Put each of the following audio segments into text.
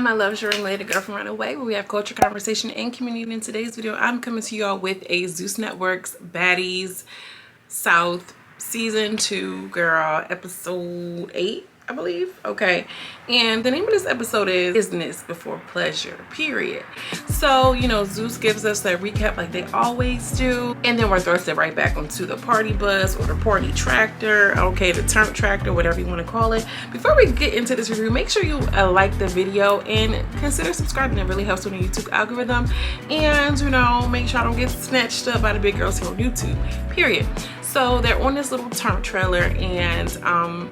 My love sharing lady girl from right away, where we have culture, conversation, and community. In today's video, I'm coming to y'all with a ZEUS Network's Baddies South Season 2, girl, episode 8, I believe. Okay, and the name of this episode is Business Before Pleasure, period. So, you know, ZEUS gives us a recap like they always do, and then we're thrusted right back onto the party bus or the party tractor, okay, the turn tractor, whatever you want to call it. Before we get into this review, make sure you like the video and consider subscribing. It really helps with the YouTube algorithm, and, you know, make sure I don't get snatched up by the big girls here on YouTube, period. So they're on this little turn trailer, and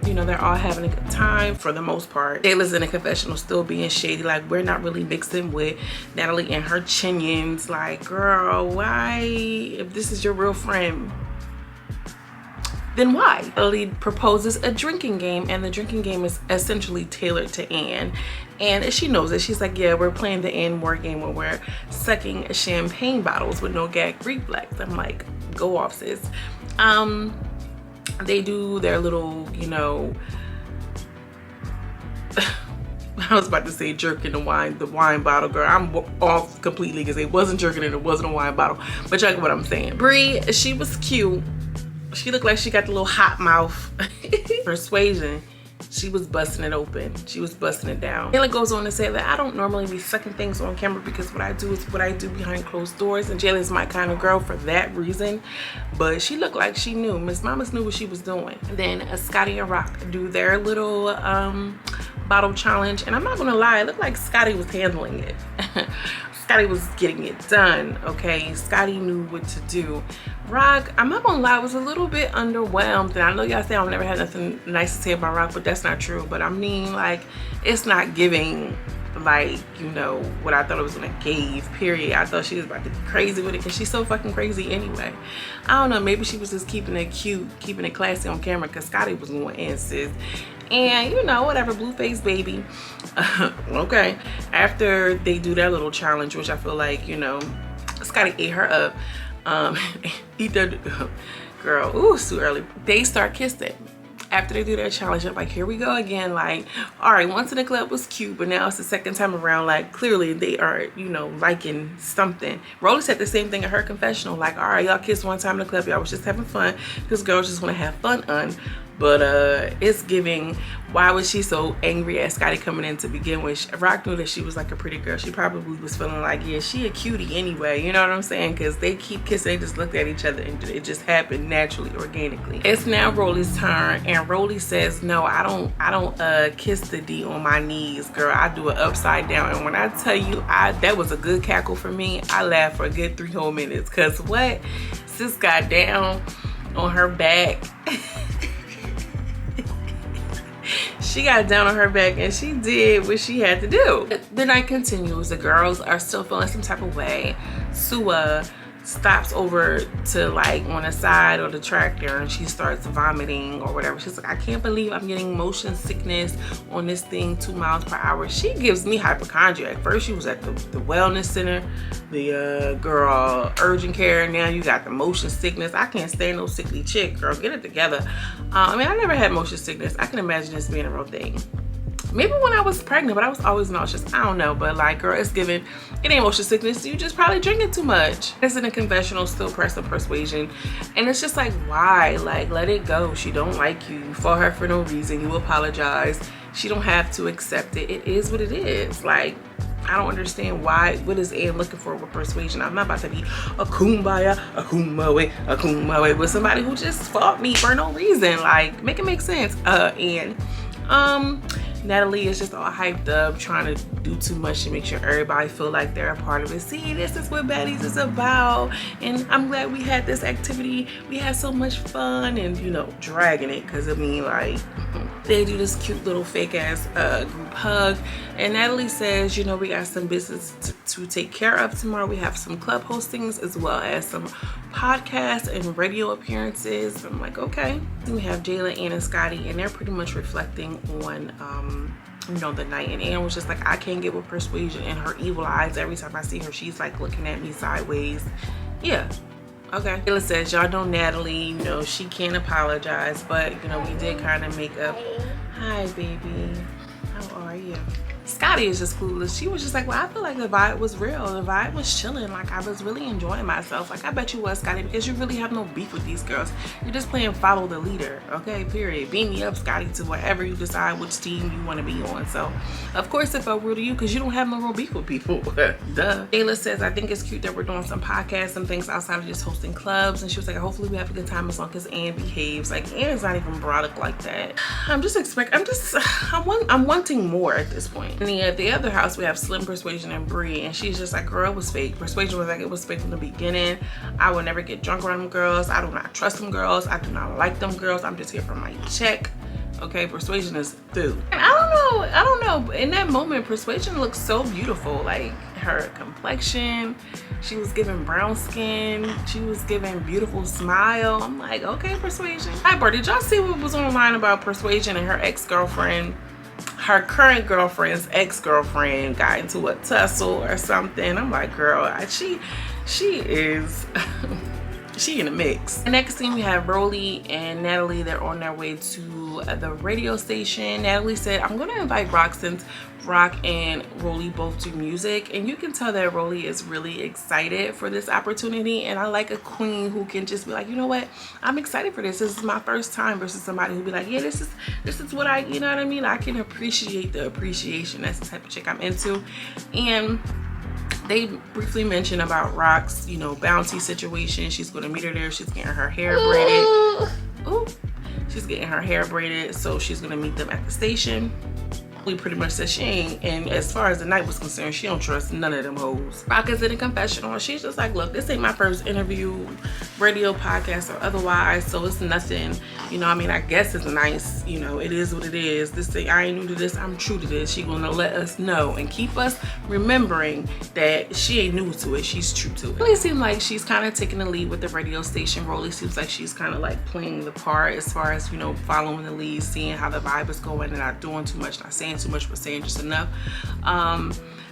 you know, they're all having a good time for the most part. Jayla's in a confessional still being shady, like we're not really mixing with Natalie and her chinions. Like, girl, why? If this is your real friend, then why? Natalie proposes a drinking game, and the drinking game is essentially tailored to Anne. And she knows it. She's like, yeah, we're playing the Anne Moore game where we're sucking champagne bottles with no gag reflex. I'm like, go off, sis. They do their little, you know, I was about to say jerking the wine bottle, girl. I'm off completely because it wasn't jerking and it wasn't a wine bottle. But y'all get what I'm saying. Bree, she was cute. She looked like she got the little hot mouth. Persuasion, she was busting it open. She was busting it down. Jayla goes on to say that I don't normally be sucking things on camera because what I do is what I do behind closed doors, and Jayla's my kind of girl for that reason. But she looked like she knew. Miss Mamas knew what she was doing. And then Scotty and Rock do their little bottle challenge, and I'm not gonna lie, it looked like Scotty was handling it. Scotty was getting it done, okay? Scotty knew what to do. Rock, I'm not gonna lie, was a little bit underwhelmed. And I know y'all say I've never had nothing nice to say about Rock, but that's not true. But I mean, like, it's not giving, like, you know, what I thought it was gonna give, period. I thought she was about to be crazy with it because she's so fucking crazy anyway. I don't know, maybe she was just keeping it cute, keeping it classy on camera because Scotty was going in, sis. And you know, whatever, blue face baby. Okay, after they do their little challenge, which I feel like, you know, Scotty ate her up. Eat their girl, ooh, it's too early. They start kissing after they do their challenge. I'm like, here we go again. Like, all right, once in the club was cute, but now it's the second time around. Like, clearly they are, you know, liking something. Rolly said the same thing in her confessional. Like, all right, y'all kissed one time in the club, y'all was just having fun. This girls just want to have fun on. But it's giving, why was she so angry at Scotty coming in to begin with? Rock knew that she was like a pretty girl. She probably was feeling like, yeah, she a cutie anyway. You know what I'm saying? Because they keep kissing, they just looked at each other and it just happened naturally, organically. It's now Rolly's turn, and Rolly says, no, I don't kiss the D on my knees, girl. I do it upside down. And when I tell you, that was a good cackle for me. I laughed for a good 3 whole minutes. Cause what? Sis got down on her back. She got down on her back and she did what she had to do. The night continues. The girls are still feeling some type of way. Sua stops over to, like, on the side of the tractor, and she starts vomiting or whatever. She's like, I can't believe I'm getting motion sickness on this thing 2 miles per hour. She gives me hypochondria. At first she was at the wellness center, the girl urgent care. Now you got the motion sickness. I can't stand no sickly chick, girl. Get it together. I mean, I never had motion sickness. I can imagine this being a real thing. Maybe when I was pregnant, but I was always nauseous. I don't know, but like, girl, it's given. It ain't motion sickness. You just probably drinking too much. It's in a confessional, still pressing persuasion. And it's just like, why? Like, let it go. She don't like you. You fought her for no reason. You apologize. She don't have to accept it. It is what it is. Like, I don't understand why. What is Anne looking for with persuasion? I'm not about to be a kumbaya with somebody who just fought me for no reason. Like, make it make sense. Anne. Natalie is just all hyped up, trying to do too much to make sure everybody feel like they're a part of it. See, this is what Baddies is about, and I'm glad we had this activity. We had so much fun, and, you know, dragging it, because I mean, like, they do this cute little fake ass group hug, and Natalie says, you know, we got some business to take care of tomorrow. We have some club hostings as well as some podcasts and radio appearances. I'm like, okay. Then we have Jayla, Ann, and Scotty, and they're pretty much reflecting on you know, the night. And Ann was just like, I can't get with persuasion and her evil eyes. Every time I see her, she's like looking at me sideways. Yeah, okay. Jayla says, y'all know Natalie, you know, she can't apologize, but, you know, we did kind of make up. Hi, baby. How are you? Scotty is just clueless. She was just like, well, I feel like the vibe was real. The vibe was chilling. Like, I was really enjoying myself. Like, I bet you was, Scotty, because you really have no beef with these girls. You're just playing follow the leader, okay, period. Beam me up, Scotty, to wherever you decide which team you want to be on. So, of course, it felt real to you because you don't have no real beef with people. Duh. Ayla says, I think it's cute that we're doing some podcasts and things outside of just hosting clubs. And she was like, hopefully we have a good time as long as Ann behaves. Like, Ann's not even brolic like that. I'm wanting more at this point. And at the other house, we have Slim, Persuasion, and Bree, and she's just like, girl, it was fake. Persuasion was like, it was fake from the beginning. I would never get drunk around them girls. I do not trust them girls. I do not like them girls. I'm just here for my check. Okay, Persuasion is through. And I don't know. In that moment, Persuasion looked so beautiful. Like, her complexion, she was giving brown skin, she was giving beautiful smile. I'm like, okay, Persuasion. Hi, bro, did y'all see what was online about Persuasion and her ex-girlfriend? Her current girlfriend's ex-girlfriend got into a tussle or something. I'm like, girl, she is she in the mix. The next thing we have Rolly and Natalie. They're on their way to the radio station. Natalie said, I'm gonna invite Rock since Rock and Rolly both do music, and you can tell that Rolly is really excited for this opportunity. And I like a queen who can just be like, you know what, I'm excited for this. This is my first time, versus somebody who be like, yeah, this is what I, you know what I mean? I can appreciate the appreciation. That's the type of chick I'm into. And they briefly mentioned about Rock's, you know, bounty situation. She's going to meet her there. She's getting her hair braided. Ooh. She's getting her hair braided, so she's going to meet them at the station. We pretty much said she ain't, and as far as the night was concerned, she don't trust none of them hoes. Rock is in a confessional. She's just like, look, this ain't my first interview, radio, podcast, or otherwise, so it's nothing, you know, I mean, I guess it's nice, you know, it is what it is. This thing, I ain't new to this, I'm true to this. She gonna let us know and keep us remembering that she ain't new to it, she's true to it. It really seems like she's kind of taking the lead with the radio station. Rolly seems like she's kind of like playing the part as far as, you know, following the lead, seeing how the vibe is going, and not doing too much, not saying too much, but saying just enough.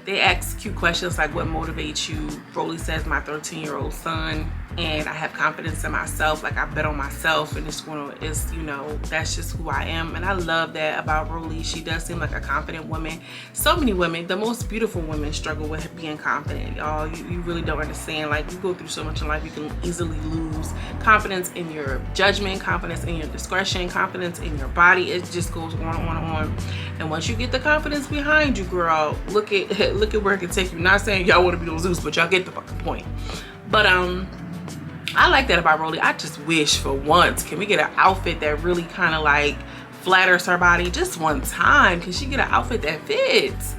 They ask cute questions like, what motivates you? Rolly says, my 13-year-old son, and I have confidence in myself. Like, I bet on myself, and it's you know, that's just who I am. And I love that about Rolly. She does seem like a confident woman. So many women, the most beautiful women, struggle with being confident, y'all. You really don't understand. Like, you go through so much in life, you can easily lose confidence in your judgment, confidence in your discretion, confidence in your body. It just goes on and on and on. And once you get the confidence behind you, girl, look at where it can take you. Not saying y'all want to be on ZEUS, but y'all get the fucking point. But I like that about Rolly. I just wish for once, can we get an outfit that really kind of like flatters her body just one time? Can she get an outfit that fits?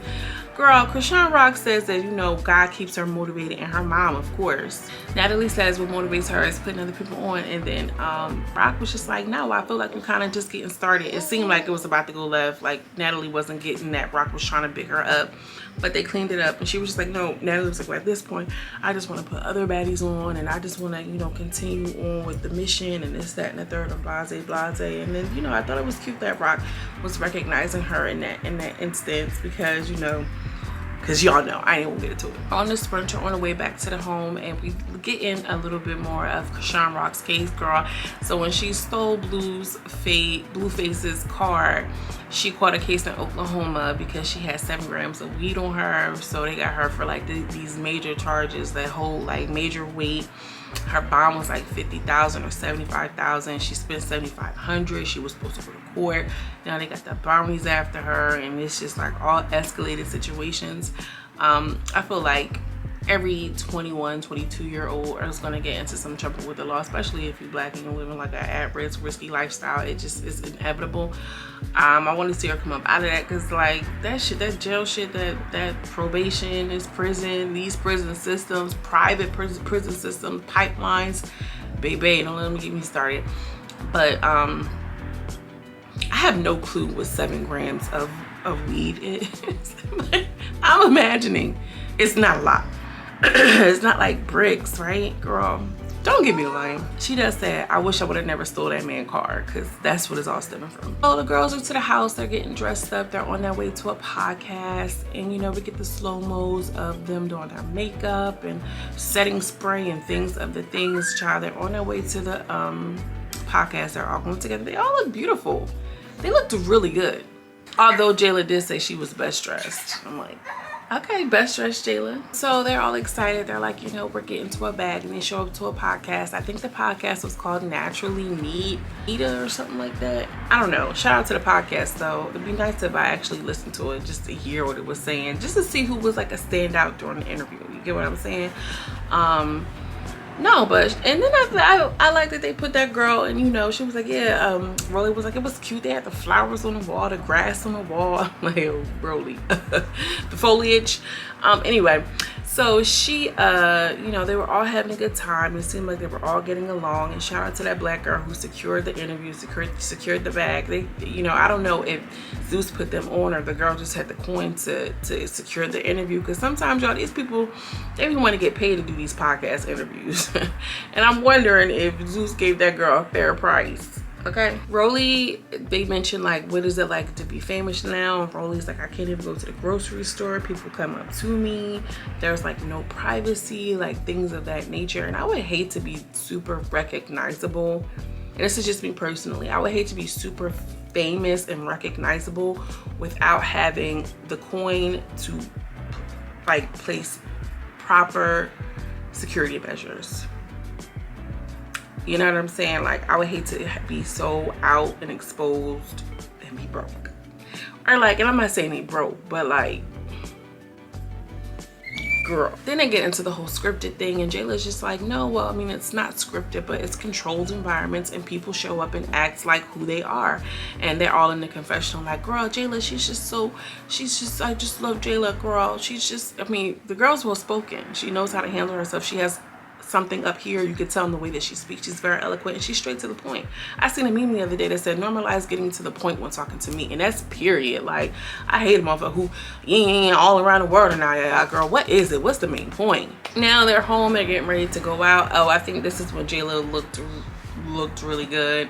Girl, Krishan Rock says that, you know, God keeps her motivated, and her mom, of course. Natalie says what motivates her is putting other people on, and then Rock was just like, no, I feel like we're kind of just getting started. It seemed like it was about to go left, like Natalie wasn't getting that Rock was trying to big her up, but they cleaned it up, and she was just like, no. Natalie was like, well, at this point, I just want to put other baddies on, and I just want to, you know, continue on with the mission, and this, that, and the third, and blase, blase. And then, you know, I thought it was cute that Rock was recognizing her in that instance, because, you know, because y'all know I ain't gonna get into it. On the Sprinter on the way back to the home, and we get in a little bit more of Krishan Rock's case, girl. So when she stole Blueface's car, she caught a case in Oklahoma because she had 7 grams of weed on her. So they got her for like these major charges, that whole like major weight. Her bond was like $50,000 or $75,000. She spent $7,500. She was supposed to go to court. Now they got the brownies after her, and it's just like all escalated situations. I feel like every 21, 22-year-old is gonna get into some trouble with the law, especially if you're Black and you're living like an at-risk, risky lifestyle. It just is inevitable. I want to see her come up out of that, because like that shit, that jail shit, that probation, is prison, these prison systems, private prison systems, pipelines, baby, don't let me get me started. But I have no clue what 7 grams of weed is. But I'm imagining it's not a lot. It's not like bricks, right, girl? Don't give me a line. She does say, I wish I would have never stole that man's car, because that's what it's all stemming from. So the girls are to the house, they're getting dressed up, they're on their way to a podcast, and you know, we get the slow-mos of them doing their makeup and setting spray and things of the things. Child, they're on their way to the podcast. They're all going together. They all look beautiful. They looked really good. Although Jayla did say she was best dressed. I'm like, okay, best dressed Jayla. So they're all excited. They're like, you know, we're getting to a bag, and they show up to a podcast. I think the podcast was called Naturally Nita or something like that. I don't know. Shout out to the podcast though. It'd be nice if I actually listened to it just to hear what it was saying, just to see who was like a standout during the interview. You get what I'm saying? No, but and then I like that they put that girl, and you know, she was like, yeah, Rolly was like, it was cute. They had the flowers on the wall, the grass on the wall. I'm like, oh, Rolly. The foliage. Anyway, so she, you know, they were all having a good time. It seemed like they were all getting along. And shout out to that black girl who secured the interview, secured the bag. They, you know, I don't know if ZEUS put them on or the girl just had the coin to secure the interview. Because sometimes, y'all, these people, they even want to get paid to do these podcast interviews. And I'm wondering if ZEUS gave that girl a fair price. Okay, Rolly, they mentioned like, what is it like to be famous now? And Rolly's like, I can't even go to the grocery store. People come up to me. There's like no privacy, like things of that nature. And I would hate to be super recognizable. And this is just me personally. I would hate to be super famous and recognizable without having the coin to like place proper security measures. You know what I'm saying? Like, I would hate to be so out and exposed and be broke. Or like, and I'm not saying they broke, but like, girl. Then they get into the whole scripted thing, and Jayla's just like, no, well, I mean, it's not scripted, but it's controlled environments, and people show up and act like who they are. And they're all in the confessional like, girl, Jayla, I just love Jayla, girl. She's just, I mean, the girl's well spoken. She knows how to handle herself. She has something up here. You could tell in the way that she speaks. She's very eloquent, and she's straight to the point. I seen a meme the other day that said, normalize getting to the point when talking to me. And that's period. Like, I hate a motherfucker who all around the world and I girl, what is it? What's the main point? Now they're home, they're getting ready to go out. Oh, I think this is when Jayla looked really good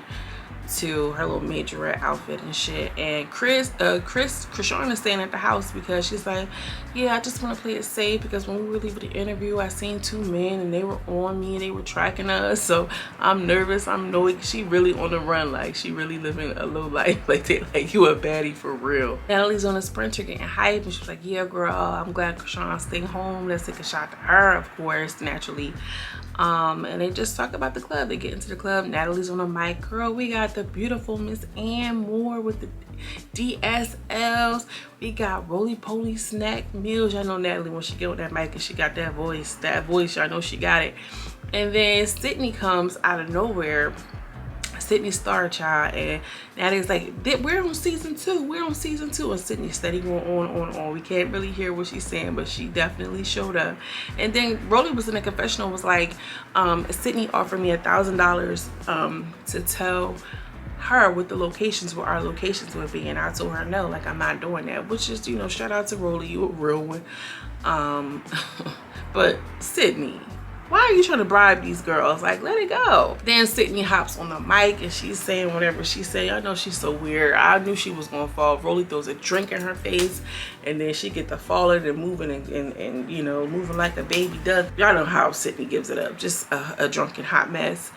to her little majorette outfit and shit. And Krishan is staying at the house because she's like, yeah, I just want to play it safe, because when we were leaving the interview, I seen two men and they were on me and they were tracking us, so I'm nervous, I'm annoyed. She really on the run, like she really living a low life. Like they like, you a baddie for real. Natalie's on a Sprinter getting hype, and she's like, yeah, girl, I'm glad Krishan staying home. Let's take a shot to her, of course, naturally. And they just talk about the club. They get into the club. Natalie's on a mic. Girl, we got the beautiful Miss Ann Moore with the DSLs. We got Roly Poly Snack Meals. Y'all know Natalie when she get on that mic and she got that voice. Y'all know she got it. And then Sydney comes out of nowhere. Sydney Star Child, and Natalie's like, we're on season 2. And Sydney steady going on. We can't really hear what she's saying, but she definitely showed up. And then Rolly was in the confessional, was like, Sydney offered me $1,000 to tell her what the locations, where our locations would be, and I told her no, like I'm not doing that. Which is, you know, shout out to Rolly, you a real one. But Sydney, why are you trying to bribe these girls? Like, let it go. Then Sydney hops on the mic and she's saying whatever she's saying. I know she's so weird. I knew she was gonna fall. Rolly throws a drink in her face, and then she get to falling and moving and you know, moving like a baby does. Y'all know how Sydney gives it up. Just a drunken hot mess.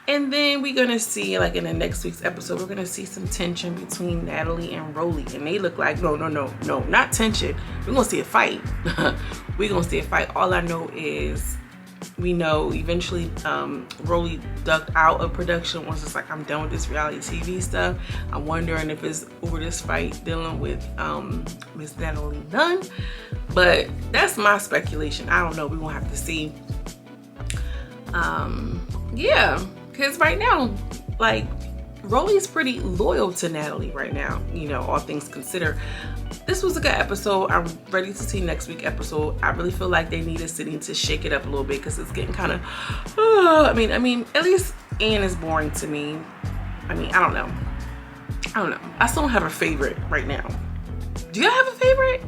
And then we're gonna see, like in the next week's episode, we're gonna see some tension between Natalie and Rolly. And they look like, no, not tension. We're gonna see a fight. We're gonna see a fight. All I know is, we know eventually Rolly ducked out of production once it's like, I'm done with this reality TV stuff. I'm wondering if it's over this fight dealing with Miss Natalie Nunn. But that's my speculation. I don't know. We're gonna have to see. Yeah, because right now, like, Rolly's pretty loyal to Natalie right now, you know, all things considered. This was a good episode. I'm ready to see next week's episode. I really feel like they needed Sydney to shake it up a little bit, because it's getting kind of, I mean, at least Anne is boring to me. I mean, I don't know. I still don't have a favorite right now. Do y'all have a favorite?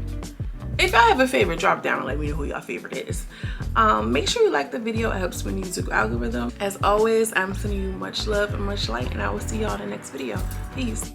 If I have a favorite, drop down and let me know who y'all favorite is. Make sure you like the video. It helps with the YouTube algorithm. As always, I'm sending you much love and much light, and I will see y'all in the next video. Peace.